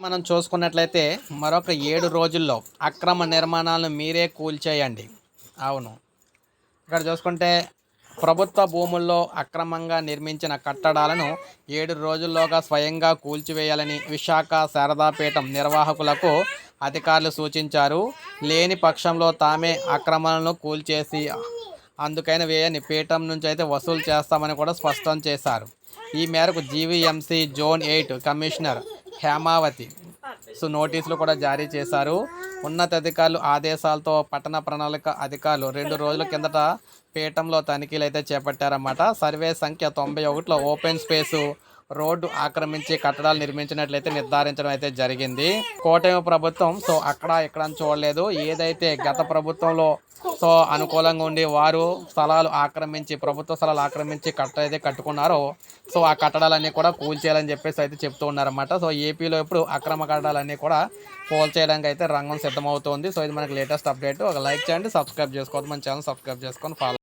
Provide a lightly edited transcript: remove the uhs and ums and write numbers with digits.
మనం చూసుకున్నట్లయితే మరొక 7 రోజుల్లో అక్రమ నిర్మాణాలను మీరే కూల్చేయండి. అవును. ఇక్కడ చూసుకుంటే ప్రభుత్వ భూముల్లో అక్రమంగా నిర్మించిన కట్టడాలను 7 రోజుల్లోగా స్వయంగా కూల్చివేయాలని విశాఖ శారదాపీఠం నిర్వాహకులకు అధికారులు సూచించారు. లేని పక్షంలో తామే ఆక్రమణలను కూల్చేసి అందుకైన వ్యయాన్ని పీఠం నుంచి అయితే వసూలు చేస్తామని కూడా స్పష్టం చేశారు. ఈ మేరకు జీవీఎంసీ జోన్ 8 కమిషనర్ హేమావతి నోటీసులు కూడా జారీ చేశారు. ఉన్నతాధికారులు ఆదేశాలతో పట్టణ ప్రణాళిక అధికారులు 2 రోజుల కిందట పీఠంలో తనిఖీలు అయితే చేపట్టారన్నమాట. సర్వే సంఖ్య 91లో ఓపెన్ స్పేసు రోడ్డు ఆక్రమించి కట్టడాలు నిర్మించినట్లయితే నిర్ధారించడం అయితే జరిగింది. కూటమి ప్రభుత్వం అక్కడ ఇక్కడ చూడలేదు. ఏదైతే గత ప్రభుత్వంలో అనుకూలంగా ఉండి వారు ప్రభుత్వ స్థలాలు ఆక్రమించి అయితే కట్టుకున్నారో ఆ కట్టడాలన్నీ కూడా కూల్చేయాలని చెప్పేసి అయితే చెప్తూ ఉన్నారన్నమాట. ఏపీలో ఇప్పుడు అక్రమ కట్టడాలన్నీ కూడా కూల్చేయడానికి అయితే రంగం సిద్ధమవుతోంది. ఇది మనకి లేటెస్ట్ అప్డేట్. ఒక లైక్ చేయండి, సబ్స్క్రైబ్ చేసుకోవద్దు, మన ఛానల్ సబ్స్క్రైబ్ చేసుకొని ఫాలో